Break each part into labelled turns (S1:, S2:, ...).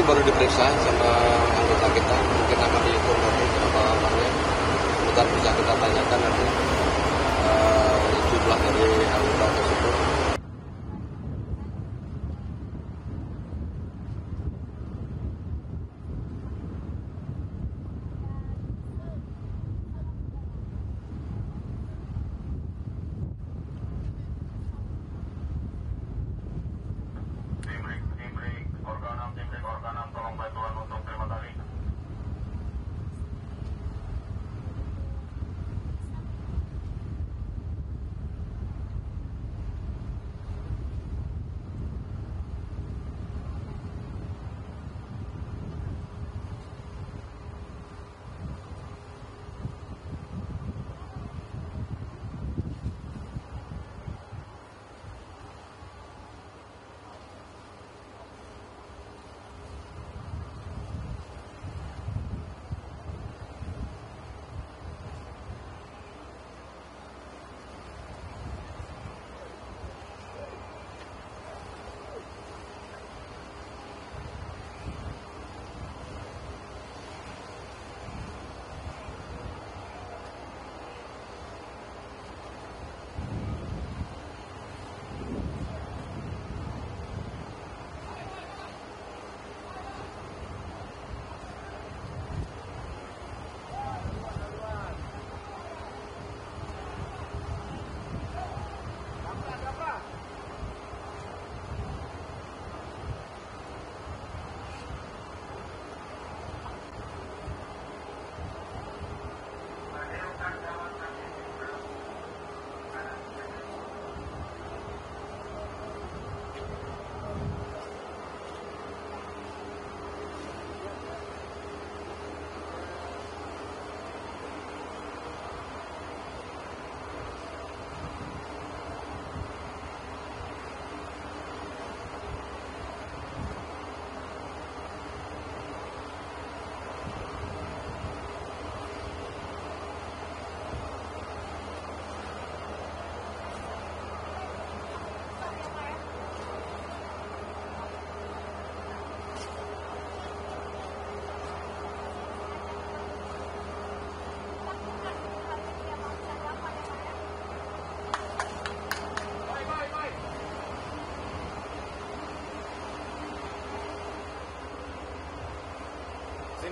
S1: baru diperiksa sama anggota kita, mungkin akan dihitung nanti berapa orangnya. Kemudian bisa kita tanyakan nanti jumlah dari anggota tersebut.
S2: Organan tolong bantuan untuk terima tali.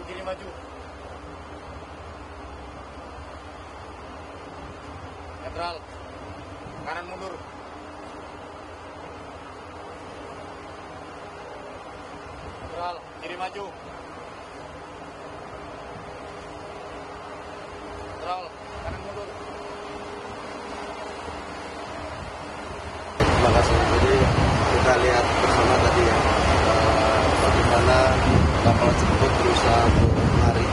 S2: Kiri maju. Netral. Kanan mundur. Netral. Kiri maju. Netral. Kanan mundur.
S1: Terima kasih. Jadi kita lihat bersama tadi ya, bagaimana kapal tersebut berusaha untuk lari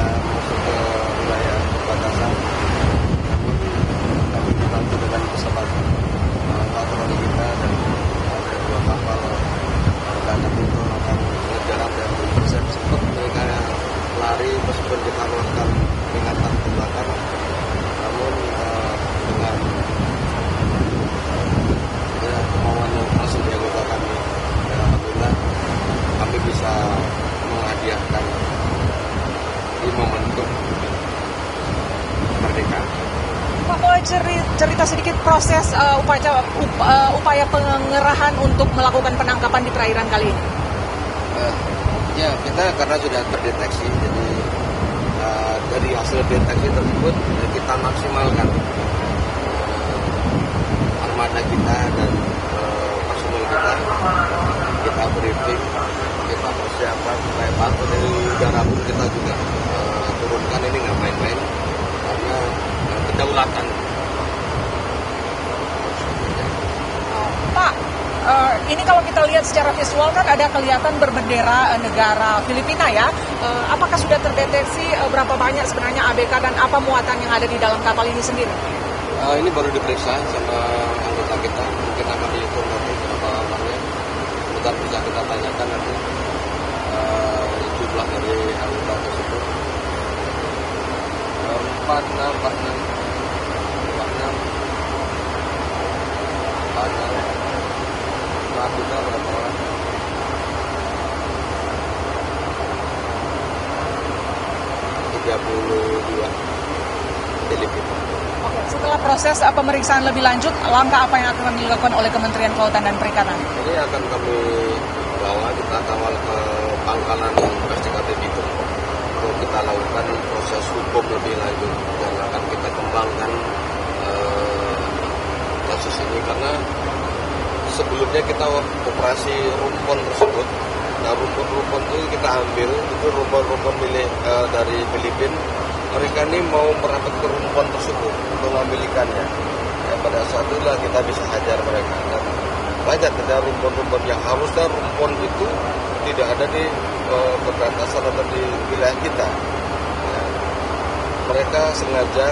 S1: masuk ke wilayah perbatasan. Namun kami dibantu dengan pesawat patroli kita dan ada 2 kapal karena itu akan berjalan dan sempat mereka lari meskipun kita melakukan peringatan tembakan. Namun dengan kemauan yang keras dari anggota kami, alhamdulillah kami bisa menghadiahkan di momentum kemerdekaan.
S3: Pak, boleh cerita sedikit proses upaya pengerahan untuk melakukan penangkapan di perairan kali ini?
S1: Ya, kita karena sudah terdeteksi, jadi dari hasil deteksi tersebut kita maksimalkan armada kita dan personel kita briefing, kita persiapan supaya patuh dari udara pun kita juga turunkan. Ini nggak main-main karena kedaulatan.
S3: Pak, ini kalau kita lihat secara visual kan ada kelihatan berbendera negara Filipina ya. Apakah sudah terdeteksi berapa banyak sebenarnya ABK dan apa muatan yang ada di dalam kapal ini sendiri?
S1: Ini baru diperiksa sama anggota kita, mungkin akan dihitung nanti berapa orangnya. Kemudian bisa kita tanyakan nanti jumlah dari anggota tersebut. 46 kita berapa orang?
S3: proses pemeriksaan lebih lanjut, langkah apa yang akan dilakukan oleh Kementerian Kelautan dan Perikanan?
S1: Ini akan kami bawa, kita kawal ke pangkalan investigatif itu untuk kita lakukan proses hukum lebih lanjut yang akan kita kembangkan kasus ini, karena sebelumnya kita operasi rumpon tersebut. Nah, rumpon-rumpon itu kita ambil, itu rumpon-rumpon milik dari Filipina. Mereka ini mau merapat ke rumpon tersebut untuk mengambil ikannya. Ya, pada saat itulah kita bisa hajar mereka. Dan banyak ada rumpon-rumpon yang harusnya rumpon itu tidak ada di perbatasan atau di wilayah kita. Nah, mereka sengaja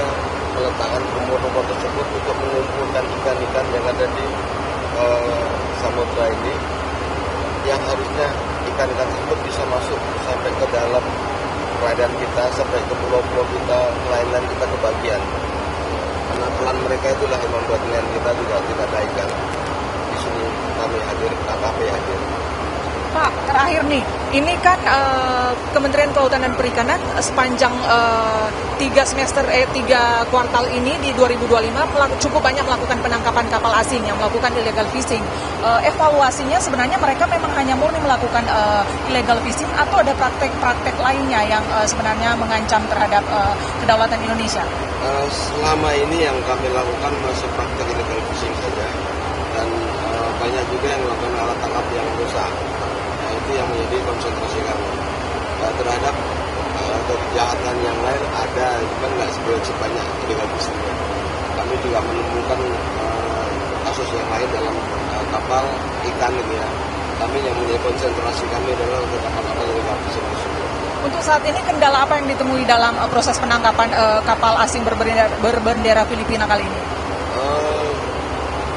S1: meletakkan rumpon-rumpon tersebut untuk mengumpulkan ikan-ikan yang ada di samudra ini, yang harusnya ikan-ikan tersebut bisa masuk sampai ke dalam perairan kita, sampai ke pulau-pulau kita, nelayan kita kebagian. Karena pelan mereka itulah yang membuat nelayan kita juga tidak ada ikan. Di sini kami hadir, KKP hadir.
S3: Pak, terakhir nih, ini kan Kementerian Kelautan dan Perikanan sepanjang 3 kuartal ini di 2025 cukup banyak melakukan penangkapan kapal asing yang melakukan illegal fishing. Evaluasinya sebenarnya mereka memang hanya murni melakukan illegal fishing atau ada praktek-praktek lainnya yang sebenarnya mengancam terhadap kedaulatan Indonesia?
S1: Selama ini yang kami lakukan masih praktek illegal fishing saja, dan banyak juga yang melakukan alat tangkap yang rusak. Itu yang menjadi konsentrasi kami. Terhadap kejahatan yang lain ada, cuma nggak sebanyak illegal fishing. Kami juga menemukan kasus yang lain dalam kapal ikan gitu ya. Kami yang menjadi konsentrasi kami adalah untuk kapal-kapal illegal fishing tersebut.
S3: Untuk saat ini kendala apa yang ditemui dalam proses penangkapan kapal asing berbendera Filipina kali ini?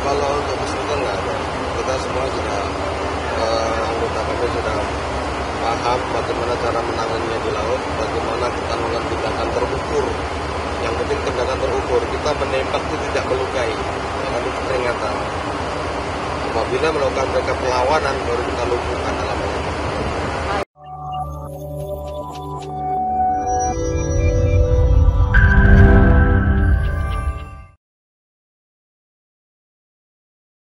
S1: Kalau untuk kesulitan nggak ada. Kita semua sudah anggota kami sudah paham bagaimana cara menanganinya di laut, bagaimana kita melakukan tindakan terukur. Yang penting tindakan terukur, kita menembak itu tidak melukai, jangan itu peringatan. Apabila melakukan mereka perlawanan, baru kita lumpuhkan.